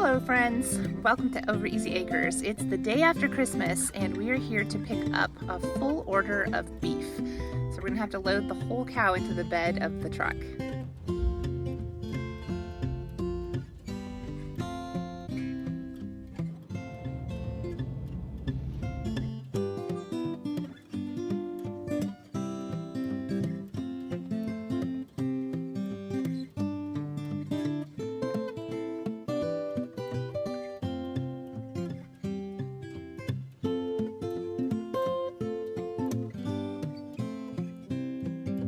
Hello friends, welcome to Over Easy Acres. It's the day after Christmas and we are here to pick up a full order of beef. So we're gonna have to load the whole cow into the bed of the truck.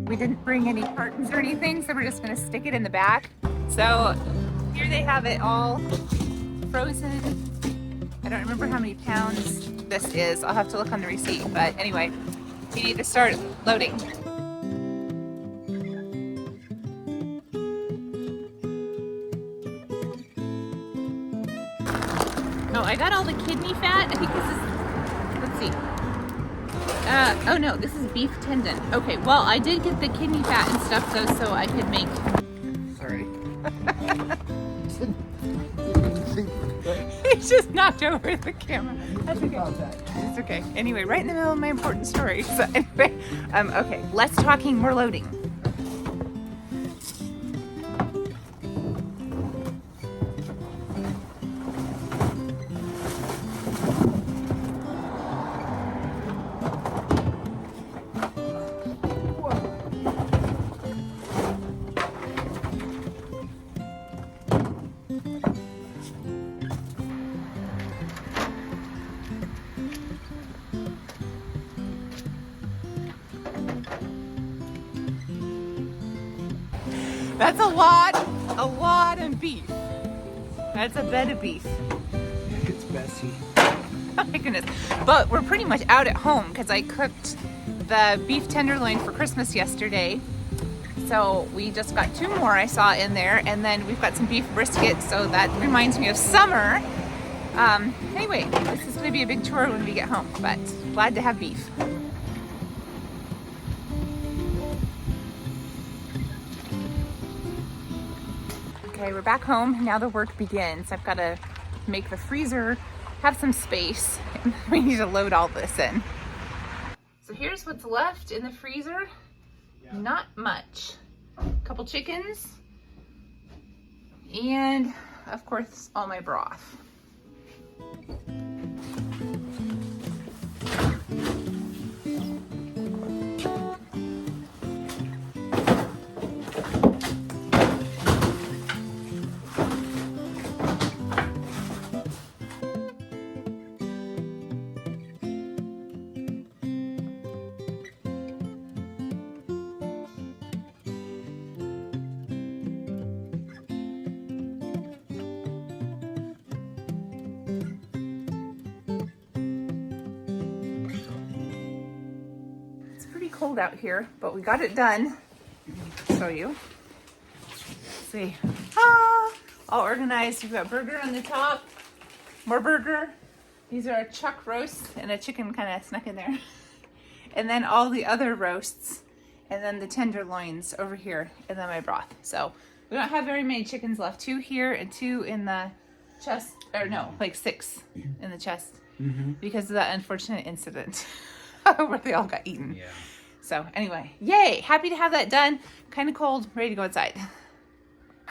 We didn't bring any cartons or anything, so we're just gonna stick it in the back. So here they have it all frozen. I don't remember how many pounds this is. I'll have to look on the receipt, but anyway, we need to start loading. Oh, I got all the kidney fat. I think this is, let's see. Oh no, this is beef tendon. Okay, well, I did get the kidney fat and stuff though, so I could make, sorry. He just knocked over the camera. That's okay. It's okay. Anyway, right in the middle of my important story. So anyway, okay, less talking, more loading. That's a lot of beef. That's a bed of beef. It's messy. Oh my goodness. But we're pretty much out at home because I cooked the beef tenderloin for Christmas yesterday. So we just got 2 more I saw in there, and then we've got some beef brisket, so that reminds me of summer. Anyway, this is gonna be a big tour when we get home, but glad to have beef. Okay, we're back home. Now the work begins. I've got to make the freezer have some space, and we need to load all this in. So here's what's left in the freezer. Not much. A couple chickens, and of course all my broth. Cold out here, but we got it done. I'll show you. Let's see. All organized. We've got burger on the top, more burger. These are a chuck roast, and a chicken kind of snuck in there. And then all the other roasts, and then the tenderloins over here, and then my broth. So we don't have very many chickens left. 2 here and 2 in the chest, or no, like 6 in the chest, because of that unfortunate incident where they all got eaten. Yeah. So anyway, yay, happy to have that done. Kind of cold, ready to go outside.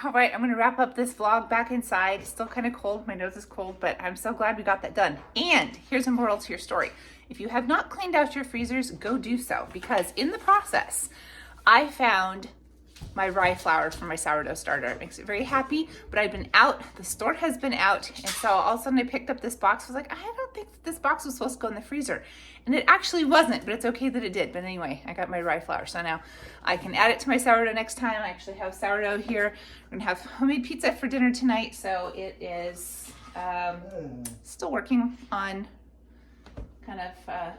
All right, I'm gonna wrap up this vlog back inside. Still kind of cold, my nose is cold, but I'm so glad we got that done. And here's a moral to your story. If you have not cleaned out your freezers, go do so, because in the process, I found my rye flour for my sourdough starter. It makes it very happy, but I've been out, the store has been out, and so all of a sudden I picked up this box. I was like, I don't think that this box was supposed to go in the freezer. And it actually wasn't, but it's okay that it did. But anyway, I got my rye flour, so now I can add it to my sourdough next time. I actually have sourdough here. We're gonna have homemade pizza for dinner tonight, so it is still working on kind of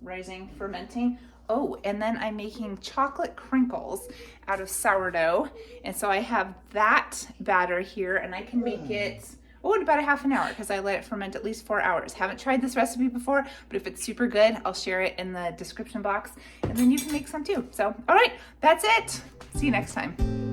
rising, fermenting. Oh, and then I'm making chocolate crinkles out of sourdough. And so I have that batter here, and I can make it, in about a half an hour, because I let it ferment at least 4 hours. Haven't tried this recipe before, but if it's super good, I'll share it in the description box, and then you can make some too. So, all right, that's it. See you next time.